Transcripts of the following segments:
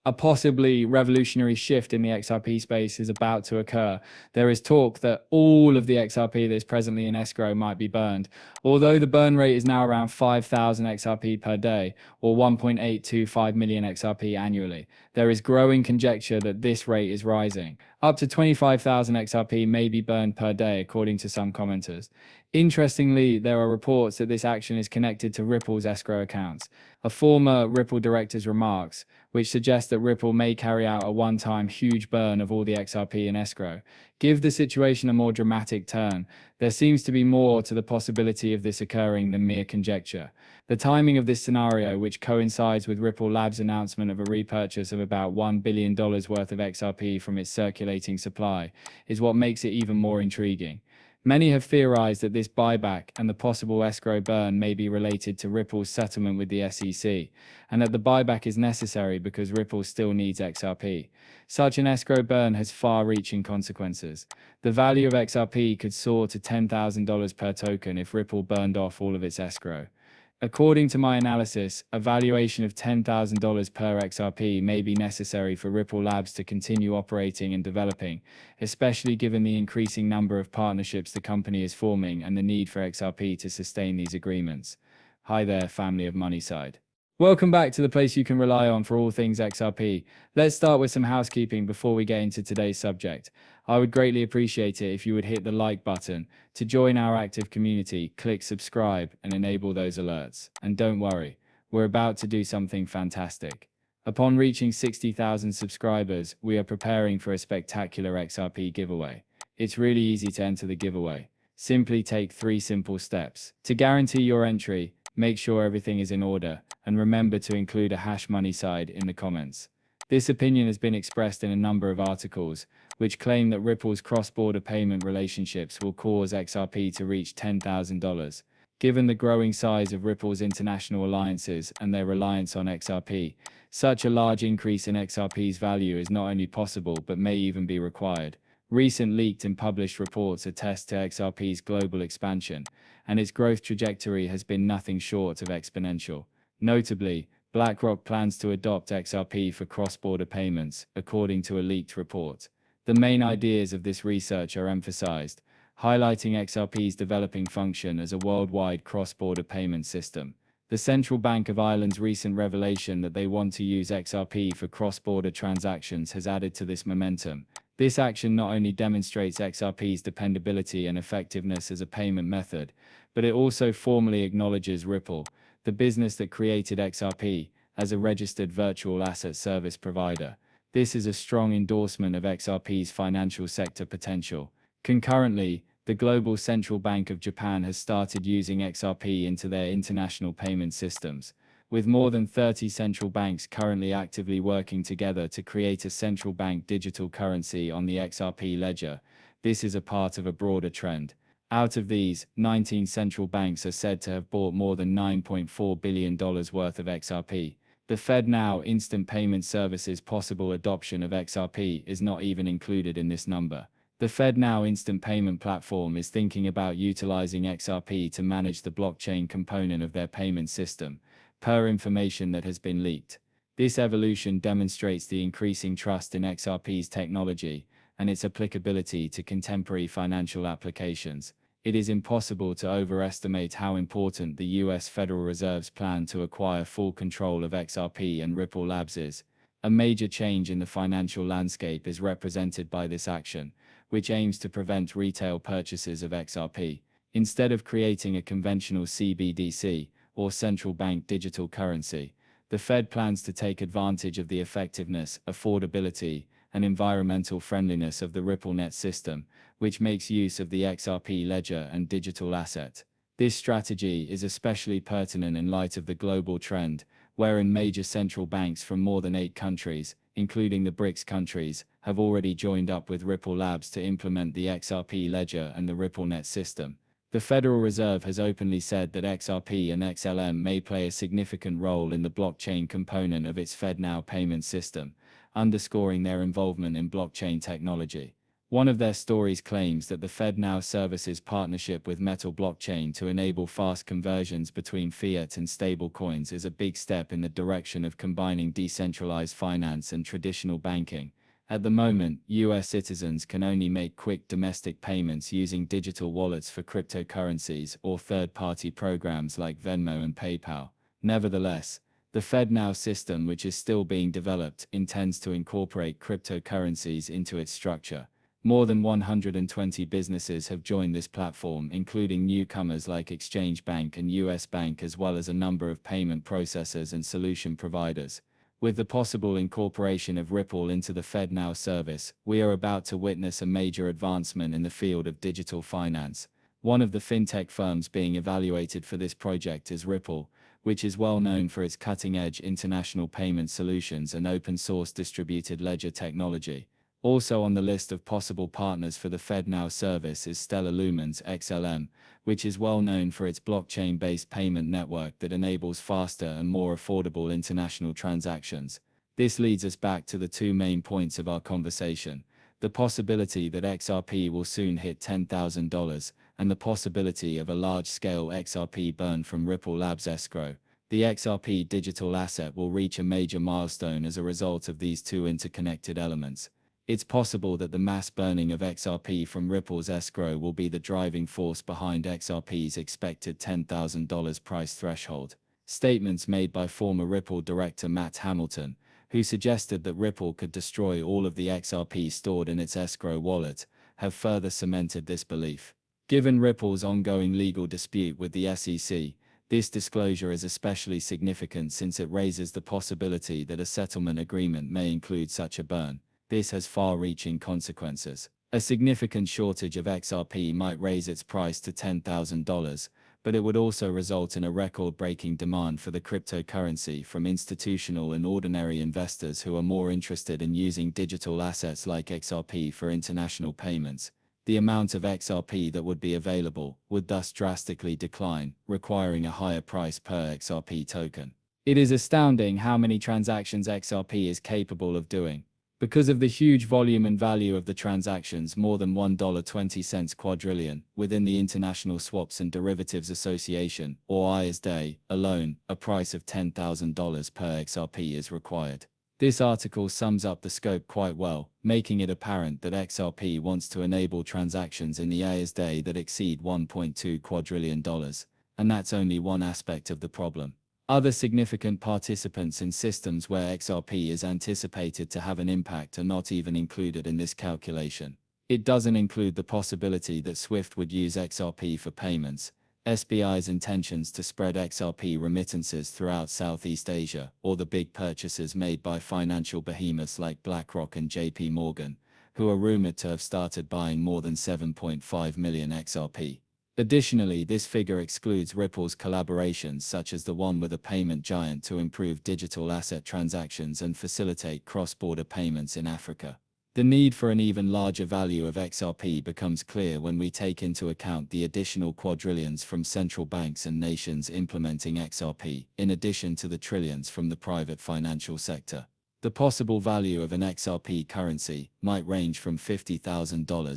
A possibly revolutionary shift in the XRP space is about to occur. There is talk that all of the XRP that is presently in escrow might be burned. Although the burn rate is now around 5,000 XRP per day, or 1.825 million XRP annually, there is growing conjecture that this rate is rising. Up to 25,000 XRP may be burned per day, according to some commenters. Interestingly, there are reports that this action is connected to Ripple's escrow accounts. A former Ripple director's remarks, which suggests that Ripple may carry out a one-time huge burn of all the XRP in escrow, give the situation a more dramatic turn. There seems to be more to the possibility of this occurring than mere conjecture. The timing of this scenario, which coincides with Ripple Labs' announcement of a repurchase of about $1 billion worth of XRP from its circulating supply, is what makes it even more intriguing. Many have theorized that this buyback and the possible escrow burn may be related to Ripple's settlement with the SEC, and that the buyback is necessary because Ripple still needs XRP. Such an escrow burn has far-reaching consequences. The value of XRP could soar to $10,000 per token if Ripple burned off all of its escrow. According to my analysis, a valuation of $10,000 per XRP may be necessary for Ripple Labs to continue operating and developing, especially given the increasing number of partnerships the company is forming and the need for XRP to sustain these agreements. Hi there, family of Moneyside. Welcome back to the place you can rely on for all things XRP. Let's start with some housekeeping before we get into today's subject. I would greatly appreciate it if you would hit the like button. To join our active community, click subscribe and enable those alerts. And don't worry, we're about to do something fantastic. Upon reaching 60,000 subscribers, we are preparing for a spectacular XRP giveaway. It's really easy to enter the giveaway. Simply take 3 simple steps. To guarantee your entry, make sure everything is in order, and remember to include a #Moneyside in the comments. This opinion has been expressed in a number of articles, which claim that Ripple's cross-border payment relationships will cause XRP to reach $10,000. Given the growing size of Ripple's international alliances and their reliance on XRP, such a large increase in XRP's value is not only possible but may even be required. Recent leaked and published reports attest to XRP's global expansion, and its growth trajectory has been nothing short of exponential. Notably, BlackRock plans to adopt XRP for cross-border payments, according to a leaked report. The main ideas of this research are emphasized, highlighting XRP's developing function as a worldwide cross-border payment system. The Central Bank of Ireland's recent revelation that they want to use XRP for cross-border transactions has added to this momentum. This action not only demonstrates XRP's dependability and effectiveness as a payment method, but it also formally acknowledges Ripple, the business that created XRP, as a registered virtual asset service provider. This is a strong endorsement of XRP's financial sector potential. Concurrently, the Global Central Bank of Japan has started using XRP into their international payment systems, with more than 30 central banks currently actively working together to create a central bank digital currency on the XRP ledger. This is a part of a broader trend. Out of these, 19 central banks are said to have bought more than $9.4 billion worth of XRP. The FedNow Instant Payment Service's possible adoption of XRP is not even included in this number. The FedNow Instant Payment Platform is thinking about utilizing XRP to manage the blockchain component of their payment system, per information that has been leaked. This evolution demonstrates the increasing trust in XRP's technology and its applicability to contemporary financial applications. It is impossible to overestimate how important the US Federal Reserve's plan to acquire full control of XRP and Ripple Labs is. A major change in the financial landscape is represented by this action, which aims to prevent retail purchases of XRP. Instead of creating a conventional CBDC, or central bank digital currency, the Fed plans to take advantage of the effectiveness, affordability, and environmental friendliness of the RippleNet system, which makes use of the XRP ledger and digital asset. This strategy is especially pertinent in light of the global trend, wherein major central banks from more than 8 countries, including the BRICS countries, have already joined up with Ripple Labs to implement the XRP ledger and the RippleNet system. The Federal Reserve has openly said that XRP and XLM may play a significant role in the blockchain component of its FedNow payment system, underscoring their involvement in blockchain technology. One of their stories claims that the FedNow services partnership with Metal blockchain to enable fast conversions between fiat and stable coins is a big step in the direction of combining decentralized finance and traditional banking. At the moment, US citizens can only make quick domestic payments using digital wallets for cryptocurrencies or third-party programs like Venmo and PayPal. Nevertheless, the FedNow system, which is still being developed, intends to incorporate cryptocurrencies into its structure. More than 120 businesses have joined this platform, including newcomers like Exchange Bank and US Bank, as well as a number of payment processors and solution providers. With the possible incorporation of Ripple into the FedNow service, we are about to witness a major advancement in the field of digital finance. One of the fintech firms being evaluated for this project is Ripple, which is well known for its cutting-edge international payment solutions and open-source distributed ledger technology. Also on the list of possible partners for the FedNow service is Stellar Lumens XLM, which is well known for its blockchain-based payment network that enables faster and more affordable international transactions. This leads us back to the two main points of our conversation: the possibility that XRP will soon hit $10,000, and the possibility of a large-scale XRP burn from Ripple Labs escrow. The XRP digital asset will reach a major milestone as a result of these two interconnected elements. It's possible that the mass burning of XRP from Ripple's escrow will be the driving force behind XRP's expected $10,000 price threshold. Statements made by former Ripple director Matt Hamilton, who suggested that Ripple could destroy all of the XRP stored in its escrow wallet, have further cemented this belief. Given Ripple's ongoing legal dispute with the SEC, this disclosure is especially significant since it raises the possibility that a settlement agreement may include such a burn. This has far-reaching consequences. A significant shortage of XRP might raise its price to $10,000, but it would also result in a record-breaking demand for the cryptocurrency from institutional and ordinary investors who are more interested in using digital assets like XRP for international payments. The amount of XRP that would be available would thus drastically decline, requiring a higher price per XRP token. It is astounding how many transactions XRP is capable of doing. Because of the huge volume and value of the transactions, more than $1.20 quadrillion, within the International Swaps and Derivatives Association, or ISDA, alone, a price of $10,000 per XRP is required. This article sums up the scope quite well, making it apparent that XRP wants to enable transactions in the ISDA that exceed $1.2 quadrillion, and that's only one aspect of the problem. Other significant participants in systems where XRP is anticipated to have an impact are not even included in this calculation. It doesn't include the possibility that SWIFT would use XRP for payments, SBI's intentions to spread XRP remittances throughout Southeast Asia, or the big purchases made by financial behemoths like BlackRock and JP Morgan, who are rumored to have started buying more than 7.5 million XRP. Additionally, this figure excludes Ripple's collaborations such as the one with a payment giant to improve digital asset transactions and facilitate cross-border payments in Africa. The need for an even larger value of XRP becomes clear when we take into account the additional quadrillions from central banks and nations implementing XRP, in addition to the trillions from the private financial sector. The possible value of an XRP currency might range from $50,000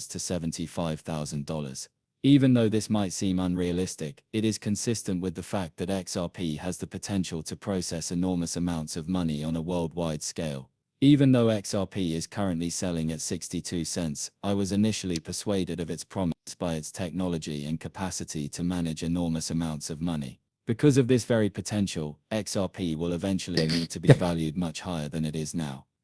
to $75,000. Even though this might seem unrealistic, it is consistent with the fact that XRP has the potential to process enormous amounts of money on a worldwide scale. Even though XRP is currently selling at 62 cents, I was initially persuaded of its promise by its technology and capacity to manage enormous amounts of money. Because of this very potential, XRP will eventually need to be valued much higher than it is now.